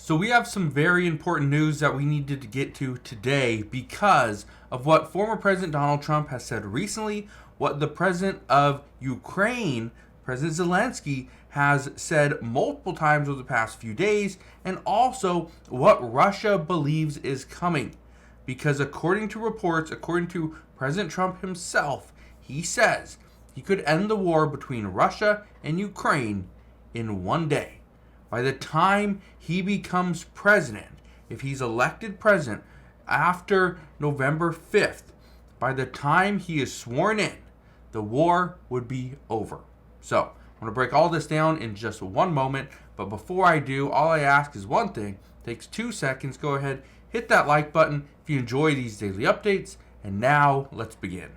So we have some very important news that we needed to get to today because of what former President Donald Trump has said recently, what the President of Ukraine, President Zelensky, has said multiple times over the past few days, and also what Russia believes is coming. Because according to reports, according to President Trump himself, he says he could end the war between Russia and Ukraine in one day. By the time he becomes president, if he's elected president after November 5th, by the time he is sworn in, the war would be over. So, I'm going to break all this down in just one moment, but before I do, all I ask is one thing. It takes 2 seconds. Go ahead, hit that like button if you enjoy these daily updates, and now let's begin.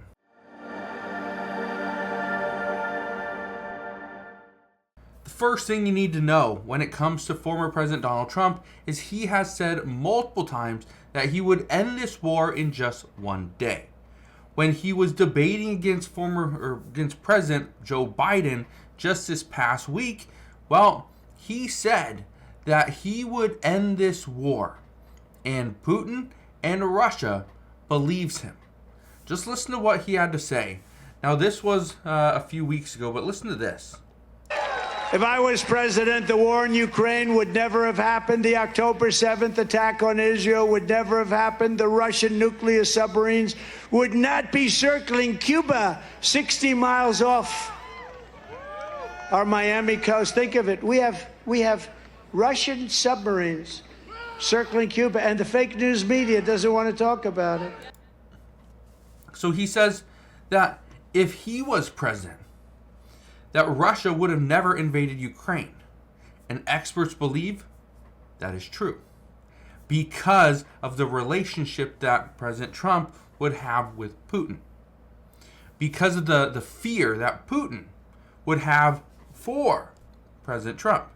The first thing you need to know when it comes to former President Donald Trump is he has said multiple times that he would end this war in just one day. When he was debating against President Joe Biden just this past week, well, he said that he would end this war, and Putin and Russia believes him. Just listen to what he had to say. Now, this was a few weeks ago, but listen to this. If I was president, the war in Ukraine would never have happened. The October 7th attack on Israel would never have happened. The Russian nuclear submarines would not be circling Cuba 60 miles off our Miami coast. Think of it. We have Russian submarines circling Cuba, and the fake news media doesn't want to talk about it. So he says that if he was president, that Russia would have never invaded Ukraine. And experts believe that is true because of the relationship that President Trump would have with Putin. Because of the fear that Putin would have for President Trump.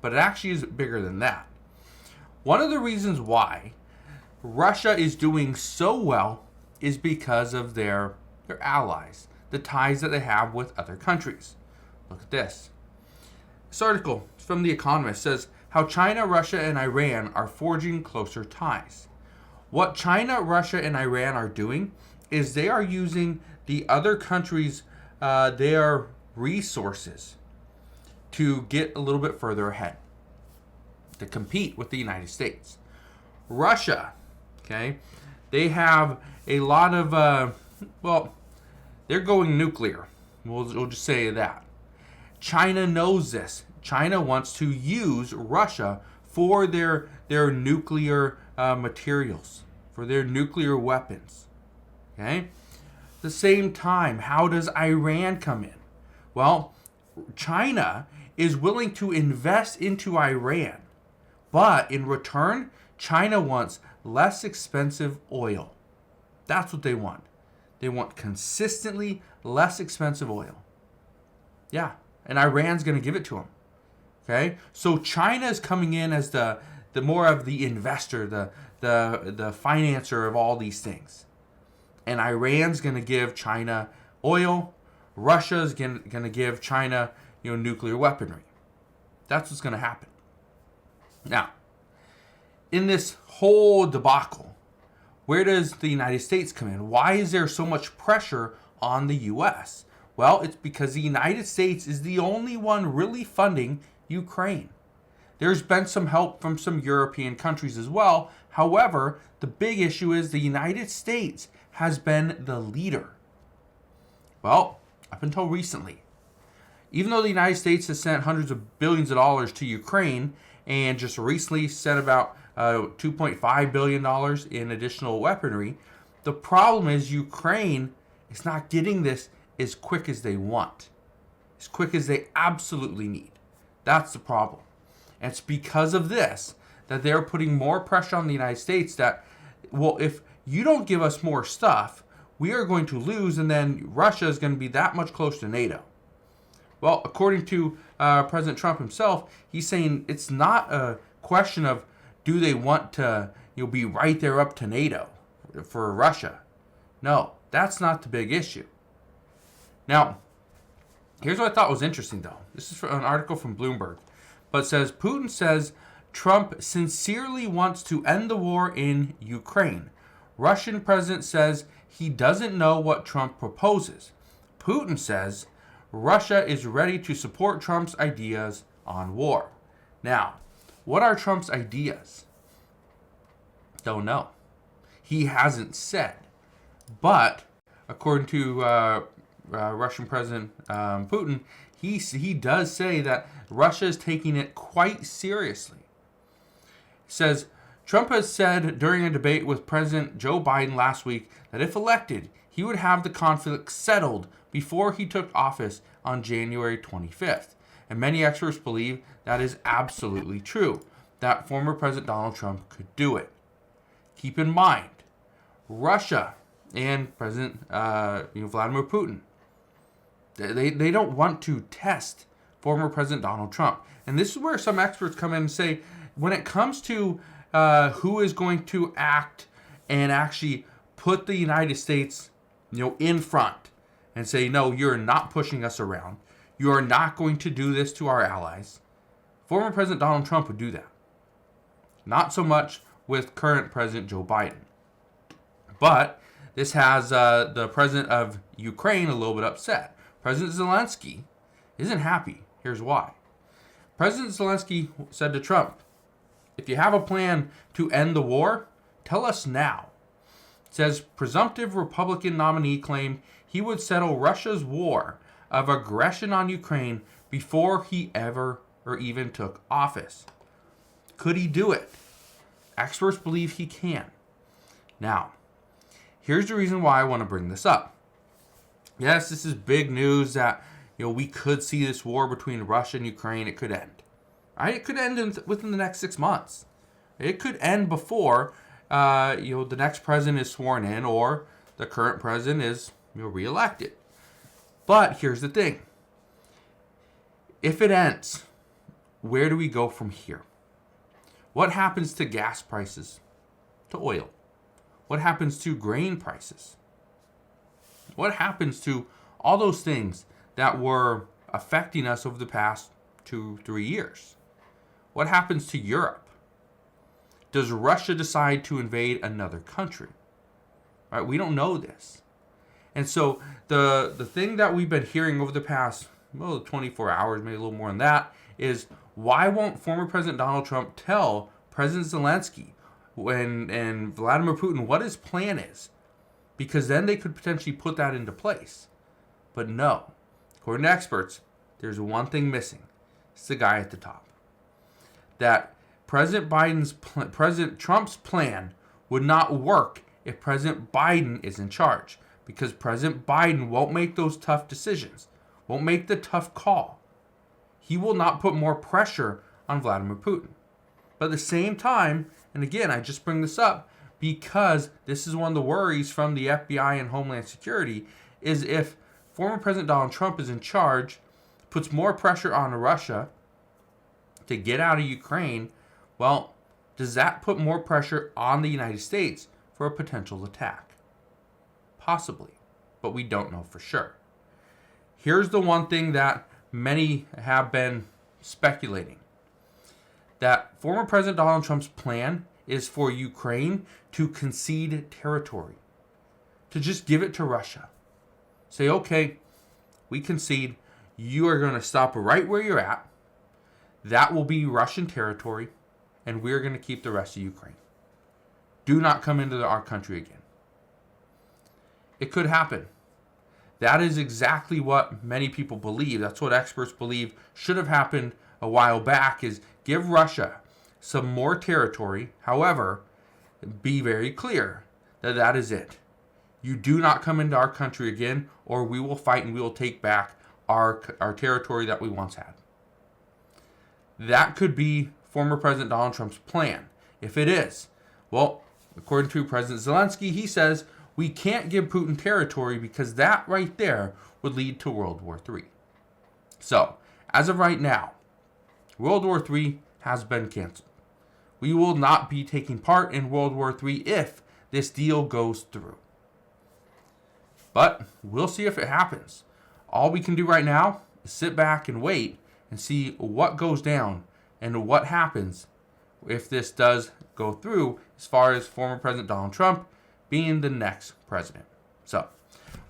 But it actually is bigger than that. One of the reasons why Russia is doing so well is because of their allies, the ties that they have with other countries. Look at this. This article from The Economist says how China, Russia, and Iran are forging closer ties. What China, Russia, and Iran are doing is they are using the other countries' their resources to get a little bit further ahead, to compete with the United States. Russia, okay, they have a lot of, they're going nuclear. We'll just say that. China knows this. China wants to use Russia for their nuclear materials, for their nuclear weapons. Okay? At the same time, how does Iran come in? Well, China is willing to invest into Iran, but in return, China wants less expensive oil. That's what they want. They want consistently less expensive oil. Yeah, and Iran's going to give it to them. Okay, so China is coming in as the more of the investor, the financer of all these things, and Iran's going to give China oil. Russia's going to give China, nuclear weaponry. That's what's going to happen. Now, in this whole debacle, where does the United States come in? Why is there so much pressure on the U.S.? Well, it's because the United States is the only one really funding Ukraine. There's been some help from some European countries as well. However, the big issue is the United States has been the leader. Well, up until recently. Even though the United States has sent hundreds of billions of dollars to Ukraine and just recently sent about $2.5 billion in additional weaponry, the problem is Ukraine is not getting this as quick as they want, as quick as they absolutely need. That's the problem. And it's because of this that they're putting more pressure on the United States that, well, if you don't give us more stuff, we are going to lose, and then Russia is going to be that much closer to NATO. Well, according to President Trump himself, he's saying it's not a question of do they want to be right there up to NATO for Russia. No, that's not the big issue. Now, here's what I thought was interesting, though. This is an article from Bloomberg. But it says, Putin says Trump sincerely wants to end the war in Ukraine. Russian president says he doesn't know what Trump proposes. Putin says Russia is ready to support Trump's ideas on war. Now, what are Trump's ideas? Don't know. He hasn't said. But according to Russian President Putin, he does say that Russia is taking it quite seriously. He says, Trump has said during a debate with President Joe Biden last week that if elected, he would have the conflict settled before he took office on January 25th. And many experts believe that is absolutely true, that former President Donald Trump could do it. Keep in mind, Russia and President Vladimir Putin, they don't want to test former President Donald Trump. And this is where some experts come in and say, when it comes to who is going to act and actually put the United States, in front and say, no, you're not pushing us around. You are not going to do this to our allies. Former President Donald Trump would do that. Not so much with current President Joe Biden. But this has the president of Ukraine a little bit upset. President Zelensky isn't happy. Here's why. President Zelensky said to Trump, if you have a plan to end the war, tell us now. It says presumptive Republican nominee claimed he would settle Russia's war of aggression on Ukraine before he ever or even took office. Could he do it? Experts believe he can. Now, here's the reason why I want to bring this up. Yes, this is big news that we could see this war between Russia and Ukraine. It could end. Right? It could end within the next 6 months. It could end before the next president is sworn in or the current president is reelected. But here's the thing. If it ends, where do we go from here? What happens to gas prices, to oil? What happens to grain prices? What happens to all those things that were affecting us over the past 2-3 years? What happens to Europe? Does Russia decide to invade another country? Right? We don't know this. And so the thing that we've been hearing over the past 24 hours, maybe a little more than that, is why won't former President Donald Trump tell President Zelensky and Vladimir Putin what his plan is? Because then they could potentially put that into place. But no. According to experts, there's one thing missing. It's the guy at the top. That President Trump's plan would not work if President Biden is in charge. Because President Biden won't make those tough decisions. Won't make the tough call. He will not put more pressure on Vladimir Putin. But at the same time, and again, I just bring this up because this is one of the worries from the FBI and Homeland Security, is if former President Donald Trump is in charge, puts more pressure on Russia to get out of Ukraine, well, does that put more pressure on the United States for a potential attack? Possibly, but we don't know for sure. Here's the one thing that many have been speculating. That former President Donald Trump's plan is for Ukraine to concede territory. To just give it to Russia. Say, okay, we concede. You are going to stop right where you're at. That will be Russian territory. And we're going to keep the rest of Ukraine. Do not come into our country again. It could happen. That is exactly what many people believe. That's what experts believe should have happened a while back, is give Russia some more territory. However, be very clear that that is it. You do not come into our country again, or we will fight and we will take back our territory that we once had. That could be former President Donald Trump's plan. If it is, well, according to President Zelensky, he says we can't give Putin territory because that right there would lead to World War III. So, as of right now, World War III has been canceled. We will not be taking part in World War III if this deal goes through. But we'll see if it happens. All we can do right now is sit back and wait and see what goes down and what happens if this does go through, as far as former President Donald Trump being the next president. So,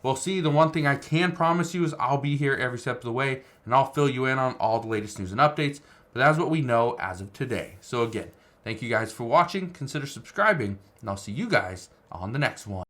we'll see. The one thing I can promise you is I'll be here every step of the way, and I'll fill you in on all the latest news and updates. But that's what we know as of today. So again, thank you guys for watching. Consider subscribing, and I'll see you guys on the next one.